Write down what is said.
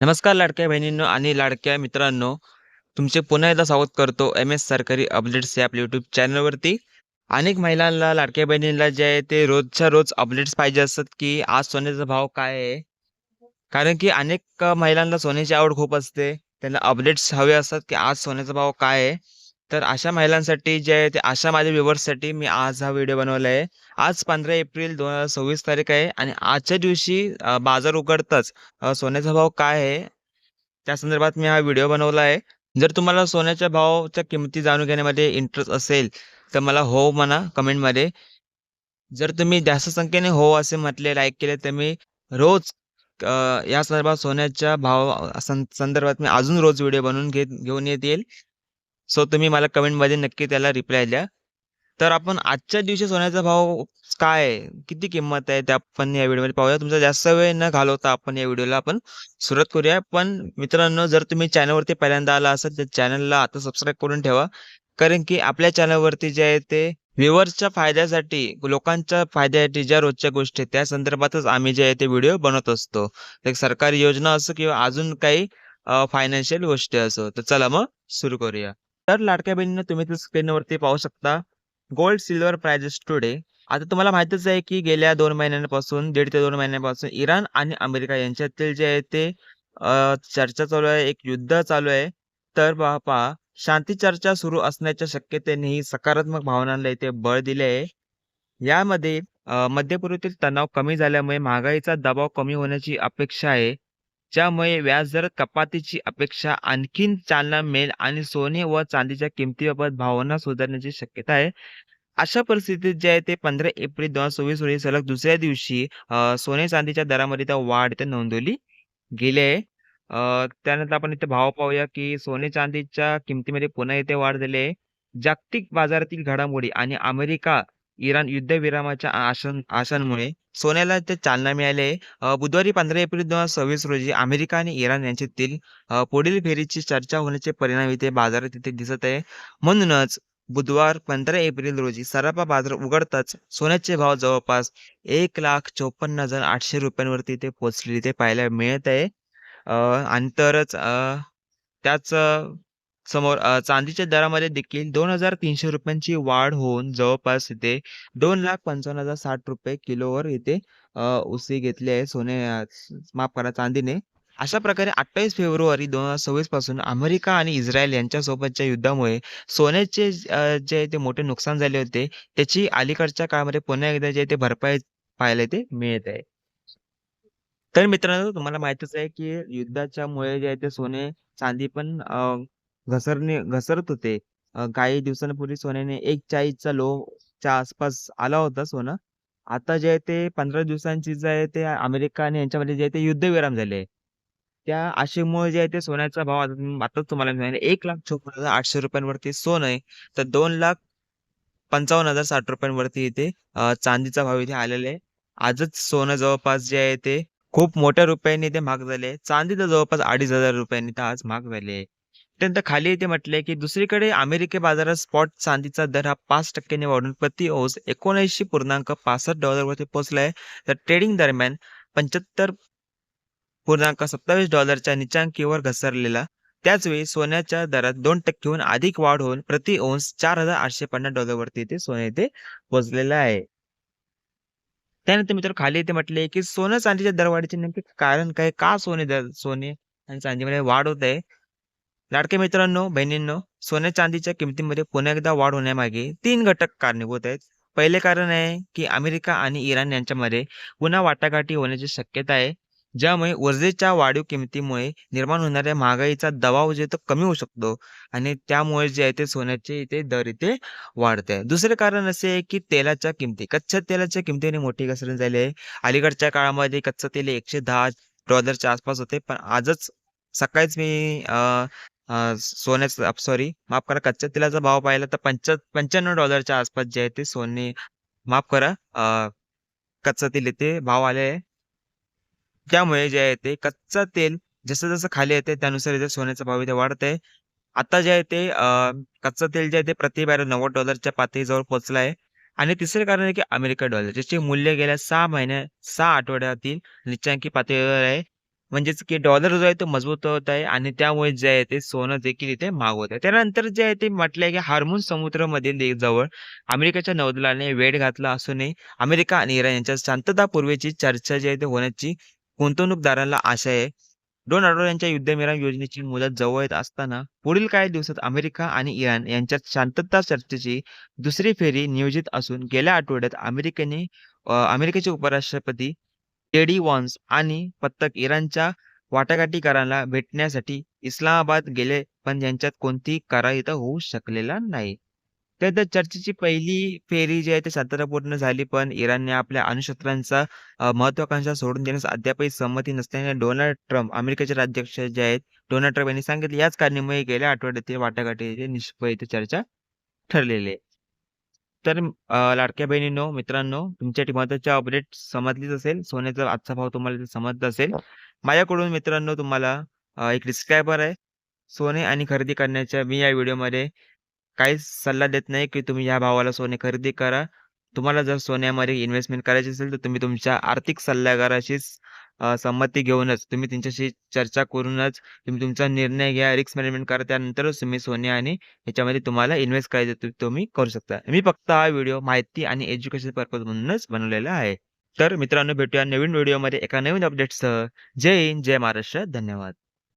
नमस्कार लाडक्या बहिणींनो आणि लाडक्या मित्रांनो, तुमचे पुन्हा एकदा स्वागत करतो एम-एस सरकारी अपडेट्स या आपल्या यूट्यूब चॅनलवरती. अनेक महिलांना, लाडक्या बहिणींना जे आहे ते रोजच्या रोज अपडेट्स पाहिजे असतात, की आज सोन्याचा भाव काय आहे? कारण की अनेक महिलांना सोन्याची आवड खूप असते. त्यांना अपडेट्स हवे असतात, की आज सोन्याचा भाव काय आहे? तर अशा महिलांसाठी जे आहे ते अशा माझ्या व्ह्यूअर्ससाठी मी आज हा व्हिडिओ बनवला आहे. आज 15 एप्रिल 2026 तारीख आहे आणि आजच्या दिवशी बाजार उघडताच सोन्याचा भाव काय आहे? त्या संदर्भात मी हा व्हिडिओ बनवला आहे. जर तुम्हाला सोन्याच्या भावाच्या किमती जाणून घेण्यामध्ये इंटरेस्ट असेल, तर मला हो म्हणा कमेंटमध्ये. जर तुम्ही जास्त संख्येने हो असे म्हटले, लाईक केले, तर मी रोज अ, या संदर्भात सोन्याच्या संदर्भात मी अजून रोज व्हिडिओ बनवून घेऊन येईल. सो तुम्ही मला कमेंटमध्ये नक्की त्याला रिप्लाय द्या. तर आपण आजच्या दिवशी सोन्याचा भाव काय आहे? किती किंमत आहे? ते आपण या व्हिडिओमध्ये पाहूया. तुमचा जास्त वेळ न घालवता आपण या व्हिडिओला सुरुवात करूया. पण मित्रांनो, जर तुम्ही चॅनलवरती पहिल्यांदा आला असाल, तर चॅनलला आता सबस्क्राईब करून ठेवा. कारण की आपल्या चॅनलवरती जे आहे ते व्ह्यूअर्सच्या फायद्यासाठी, लोकांच्या फायद्यासाठी ज्या रोजच्या गोष्टी आहेत, त्या संदर्भातच आम्ही जे आहे ते व्हिडिओ बनवत असतो. एक सरकारी योजना असो किंवा अजून काही फायनान्शियल गोष्टी असो. तर चला मग सुरू करूया. तर लाडक्या बहिणींनो, तुम्ही तर स्क्रीनवरती पाहू शकता गोल्ड सिल्वर प्राइजेस टुडे. आता तुम्हाला माहितच आहे की गेल्या 2 महिन्यांपासून, 1.5 ते 2 महिन्यांपासून इराण आणि अमेरिका यांच्यातील जे आहे ते चर्चा चालू आहे, एक युद्ध चालू आहे. तर पहा शांती चर्चा सुरू असण्याच्या शक्यतेनेही सकारात्मक भावनांना इथे बळ दिले आहे. यामध्ये मध्य पूर्वेतील तणाव कमी झाल्यामुळे महागाईचा दबाव कमी होण्याची अपेक्षा आहे. ज्यामुळे व्याजदरात कपातीची अपेक्षा आणखीन चालना मिळेल आणि सोने व चांदीच्या किमतीबाबत भावना सुधारण्याची शक्यता आहे. अशा परिस्थितीत जे आहे ते 15 एप्रिल 2024 रोजी सलग दुसऱ्या दिवशी सोने चांदीच्या दरामध्ये त्या वाढ इथे नोंदवली गेली आहे. त्यानंतर आपण इथे भाव पाहूया, की सोने चांदीच्या किमतीमध्ये पुन्हा इथे वाढ झाली आहे. जागतिक बाजारातील घडामोडी आणि अमेरिका इराण युद्धविरामाच्या आशांमुळे सोन्याला ते चालना मिळाली आहे. बुधवारी 15 एप्रिल 2026 रोजी अमेरिका आणि इराण यांच्यातील पुढील फेरीची चर्चा होण्याचे परिणाम इथे बाजारात इथे दिसत आहे. म्हणूनच बुधवार 15 एप्रिल रोजी सराफा बाजार उघडताच सोन्याचे भाव जवळपास ₹1,54,800 इथे पोहोचलेले ते पाहायला मिळत आहे. आणि तरच त्याच समोर चांदीच्या दरामध्ये देखील ₹2,300 ची वाढ होऊन जवळपास इथे ₹2,55,060 किलोवर इथे उसळी घेतली आहे माफ करा चांदीने. अशा प्रकारे 28 फेब्रुवारी 2026 पासून अमेरिका आणि इस्रायल यांच्यासोबतच्या युद्धामुळे सोन्याचे जे आहे ते मोठे नुकसान झाले होते, त्याची अलीकडच्या काळामध्ये पुन्हा एकदा जे आहे ते भरपाई पाहायला ते मिळत आहे. तर मित्रांनो, तुम्हाला माहीतच आहे, की युद्धाच्यामुळे जे आहे ते सोने, चांदी पण घसरत होते. काही दिवसांपूर्वी सोन्याने 1.40चा च्या आसपास आला होता सोनं. आता जे आहे ते 15 दिवसांची जे आहे ते अमेरिका आणि यांच्यामध्ये जे आहे ते युद्धविराम झाले आहे. त्या आशेमुळे जे आहे ते सोन्याचा भाव आताच तुम्हाला मी सांगितलं ₹1,54,800 वरती सोनं आहे. तर ₹2,55,060 वरती इथे चांदीचा भाव इथे आलेला आहे. आजच सोनं जवळपास जे आहे ते खूप मोठ्या रुपयांनी ते महाग झाले. चांदी तर जवळपास ₹2,500 तर आज महाग झाली आहे. त्यानंतर खाली इथे म्हटलंय, की दुसरीकडे अमेरिकी बाजारात स्पॉट चांदीचा दर हा 5% ने वाढून प्रति औंस $79.65 वरती पोहोचलाय. तर ट्रेडिंग दरम्यान $75.27 च्या नीचांकीवर घसरलेला. त्याच वेळी सोन्याच्या दरात 2% हून अधिक वाढ होऊन प्रति औंस $4,850 वरती इथे सोने इथे पोहोचलेलं आहे. त्यानंतर मित्रांनो खाली इथे म्हटले, की सोनं चांदीच्या दरवाढीचे नेमके कारण काय? का सोने आणि चांदीमध्ये वाढ होत आहे? लाडक्या मित्रांनो, बहिणींनो, सोन्या चांदीच्या किमतीमध्ये पुन्हा एकदा वाढ होण्यामागे 3 घटक कारणीभूत आहेत. पहिले कारण आहे, की अमेरिका आणि इराण यांच्यामध्ये पुन्हा वाटाघाटी होण्याची शक्यता आहे. ज्यामुळे ऊर्जेच्या वाढीव किमतीमुळे निर्माण होणाऱ्या महागाईचा दबाव जे तो कमी होऊ शकतो आणि त्यामुळे जे आहे ते सोन्याचे इथे दर इथे वाढते. दुसरे कारण असे आहे, की तेलाच्या किमती, कच्च्या तेलाच्या किमतीने मोठी घसरण झाली आहे. अलीकडच्या काळामध्ये कच्चं तेल $110 आसपास होते. पण आजच सकाळीच मी सोन्याचं सॉरी माफ करा कच्च्या तेलाचा भाव पाहिला तर $95 आसपास जे आहे ते माफ करा कच्चं तेल इथे भाव आले आहे. त्यामुळे जे आहे ते कच्चं तेल जसं-जसं खाली येते त्यानुसार इथे सोन्याचा भाव इथे वाढत आहे. आता जे आहे ते कच्चं तेल जे आहे ते प्रति बॅरल $90 पातळीजवळ पोहोचलं आहे. आणि तिसरे कारण आहे की अमेरिकन डॉलर ज्याचे मूल्य गेल्या 6 आठवड्यातील नीचांकी पातळीवर आहे. म्हणजेच की डॉलर जो आहे तो मजबूत होत आहे आणि त्यामुळे जे आहे ते सोनं देखील इथे महाग होत आहे. त्यानंतर जे आहे ते म्हटलंय की हार्मोन समुद्रामधील जवळ अमेरिकेच्या नौदलाने वेढ घातला असूनही अमेरिका आणि इराण यांच्यात शांततापूर्वीची चर्चा जी आहे ती होण्याची गुंतवणूकदारांना आशा आहे. डोनाल्ड यांच्या युद्धविराम योजनेची मुदत जवळ येत असताना पुढील काही दिवसात अमेरिका आणि इराण यांच्यात शांतता चर्चेची दुसरी फेरी नियोजित असून गेल्या आठवड्यात अमेरिकेचे उपराष्ट्रपती टेडी वॉन्स आणि पथक इराणच्या वाटाघाटीकारांना भेटण्यासाठी इस्लामाबाद गेले, पण यांच्यात कोणतीही करार इथं होऊ शकलेला नाही. तर चर्चेची पहिली फेरी जी आहे ती शांततापूर्ण झाली, पण इराणने आपल्या अणुशस्त्रांचा महत्त्वाकांक्षा सोडून देण्यास अद्यापही संमती नसल्याने डोनाल्ड ट्रम्प अमेरिकेचे राष्ट्राध्यक्ष जे आहेत डोनाल्ड ट्रम्प यांनी सांगितले, याच कारणामुळे गेल्या आठवड्यातील वाटाघाटीचे निष्फळ इथे चर्चा ठरलेली आहे. तर लाडक्या बहिणींनो, मित्रांनो, तुमच्यासाठी महत्त्वाचे अपडेट समजलीच असेल. सोन्याचा आजचा भाव तुम्हाला इथे समजला असेल. माझ्याकडून मित्रांनो तुम्हाला एक डिस्क्लेमर आहे. सोने आणि खरेदी करण्याच्या मी या व्हिडिओमध्ये काहीच सल्ला देत नाही, की तुम्ही ह्या भावाला सोने खरेदी करा. तुम्हाला जर सोन्यामध्ये इन्व्हेस्टमेंट करायची असेल, तर तुम्ही तुमच्या आर्थिक सल्लागाराशीच संमती घेऊनच, तुम्ही त्यांच्याशी चर्चा करूनच तुम्ही तुमचा निर्णय घ्या. रिस्क मॅनेजमेंट करा. त्यानंतरच तुम्ही सोने आणि ह्याच्यामध्ये तुम्हाला इन्व्हेस्ट करायचं तुम्ही करू शकता. मी फक्त हा व्हिडिओ माहिती आणि एज्युकेशन पर्पज म्हणूनच बनवलेला आहे. तर मित्रांनो भेटूया नवीन व्हिडिओमध्ये एका नवीन अपडेटसह. जय हिंद, जय महाराष्ट्र. धन्यवाद.